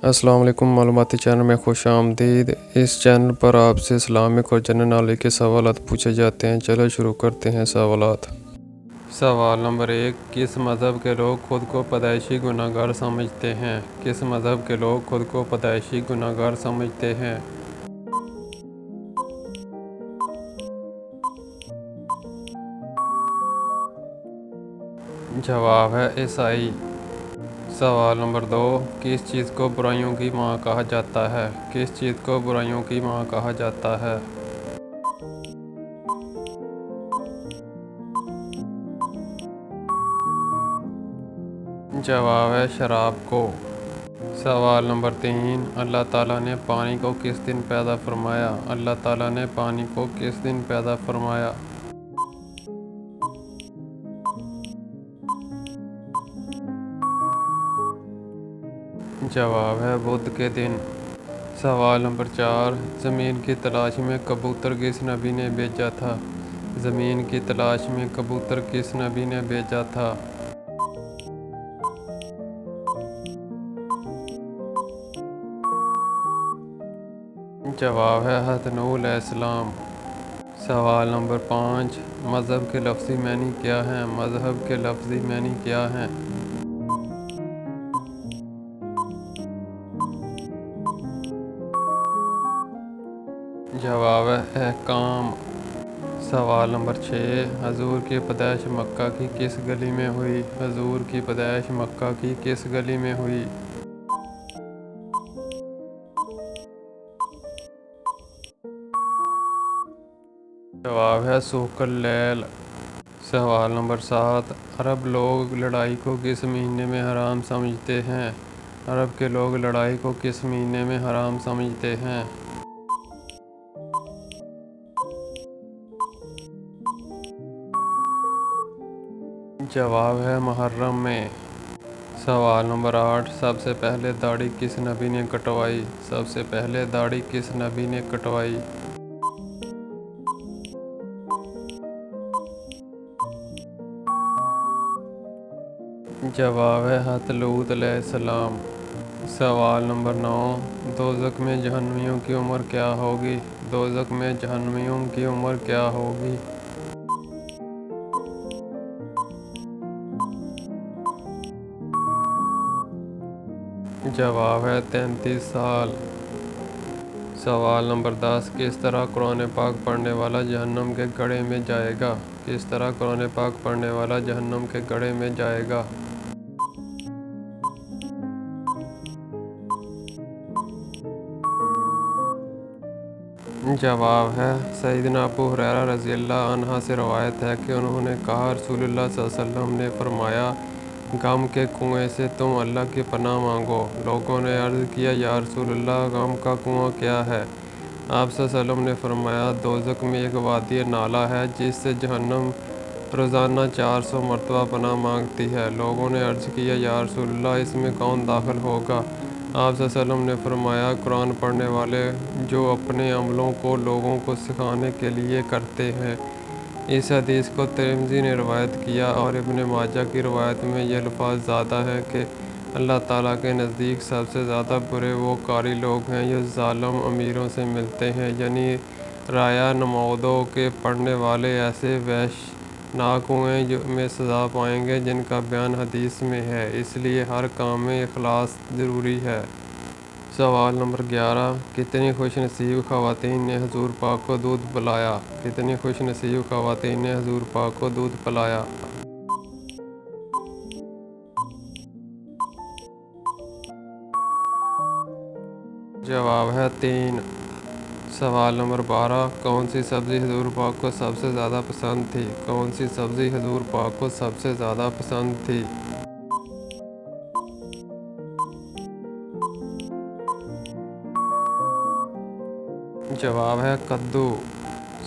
السلام علیکم، معلوماتی چینل میں خوش آمدید۔ اس چینل پر آپ سے اسلامک اور جنرل نالج کے سوالات پوچھے جاتے ہیں۔ چلو شروع کرتے ہیں سوالات۔ سوال نمبر 1، کس مذہب کے لوگ خود کو پیدائشی گناہ گار سمجھتے ہیں؟ کس مذہب کے لوگ خود کو پیدائشی گناہ گار سمجھتے ہیں؟ جواب ہے عیسائی۔ سوال نمبر 2، کس چیز کو برائیوں کی ماں کہا جاتا ہے؟ کس چیز کو برائیوں کی ماں کہا جاتا ہے؟ جواب ہے شراب کو۔ سوال نمبر 3، اللہ تعالیٰ نے پانی کو کس دن پیدا فرمایا؟ اللہ تعالیٰ نے پانی کو کس دن پیدا فرمایا؟ جواب ہے بدھ کے دن۔ سوال نمبر 4، زمین کی تلاش میں کبوتر کس نبی نے بھیجا تھا؟ زمین کی تلاش میں کبوتر کس نبی نے بھیجا تھا؟ جواب ہے حضرت نوح علیہ السلام۔ سوال نمبر 5، مذہب کے لفظی معنی کیا ہیں؟ مذہب کے لفظی معنی کیا ہیں؟ جواب ہے احکام۔ سوال نمبر 6، حضور کی پیدائش مکہ کی کس گلی میں ہوئی؟ حضور کی پیدائش مکہ کی کس گلی میں ہوئی؟ جواب ہے سوق اللیل۔ سوال نمبر 7، عرب لوگ لڑائی کو کس مہینے میں حرام سمجھتے ہیں؟ عرب کے لوگ لڑائی کو کس مہینے میں حرام سمجھتے ہیں؟ جواب ہے محرم میں۔ سوال نمبر 8، سب سے پہلے داڑھی کس نبی نے کٹوائی؟ سب سے پہلے داڑھی کس نبی نے کٹوائی؟ جواب ہے حضرت لوط علیہ السلام۔ سوال نمبر 9، دوزخ میں جہنمیوں کی عمر کیا ہوگی؟ دوزخ میں جہنمیوں کی عمر کیا ہوگی؟ جواب ہے 33 سال۔ سوال نمبر 10، کس طرح قرآن پاک پڑھنے والا جہنم کے گڑھے میں جائے گا؟ کس طرح قرآن پاک پڑھنے والا جہنم کے گڑھے میں جائے گا؟ جواب ہے سیدنا ابو ہریرہ رضی اللہ عنہ سے روایت ہے کہ انہوں نے کہا، رسول اللہ صلی اللہ علیہ وسلم نے فرمایا، غم کے کنویں سے تم اللہ کی پناہ مانگو۔ لوگوں نے عرض کیا، یا رسول اللہ، غم کا کنواں کیا ہے؟ آپ صلی اللہ علیہ وسلم نے فرمایا، دوزخ میں ایک وادی نالہ ہے جس سے جہنم روزانہ 400 مرتبہ پناہ مانگتی ہے۔ لوگوں نے عرض کیا، یا رسول اللہ، اس میں کون داخل ہوگا؟ آپ صلی اللہ علیہ وسلم نے فرمایا، قرآن پڑھنے والے جو اپنے عملوں کو لوگوں کو سکھانے کے لیے کرتے ہیں۔ اس حدیث کو ترمذی نے روایت کیا اور ابن ماجہ کی روایت میں یہ الفاظ زیادہ ہیں کہ اللہ تعالیٰ کے نزدیک سب سے زیادہ برے وہ قاری لوگ ہیں جو ظالم امیروں سے ملتے ہیں، یعنی رایا نمودوں کے پڑھنے والے ایسے وحشناک ہوئیں میں سزا پائیں گے جن کا بیان حدیث میں ہے، اس لیے ہر کام میں اخلاص ضروری ہے۔ سوال نمبر 11، کتنی خوش نصیب خواتین نے حضور پاک کو دودھ پلایا؟ کتنی خوش نصیب خواتین نے حضور پاک کو دودھ پلایا؟ جواب ہے 3۔ سوال نمبر 12، کون سی سبزی حضور پاک کو سب سے زیادہ پسند تھی؟ کون سی سبزی حضور پاک کو سب سے زیادہ پسند تھی؟ جواب ہے کدو۔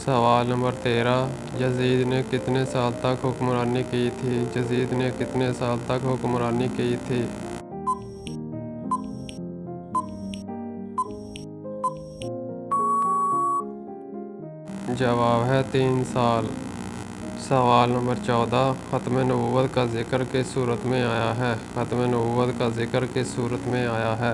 سوال نمبر 13، یزید نے کتنے سال تک حکمرانی کی تھی؟ یزید نے کتنے سال تک حکمرانی کی تھی؟ جواب ہے 3 سال۔ سوال نمبر 14، ختم نبوت کا ذکر کس صورت میں آیا ہے؟ ختم نبوت کا ذکر کس صورت میں آیا ہے؟